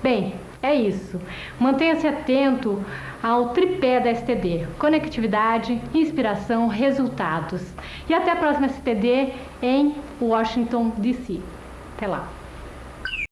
Bem, é isso. Mantenha-se atento ao tripé da STD: conectividade, inspiração, resultados. E até a próxima STD em Washington, D.C. Até lá.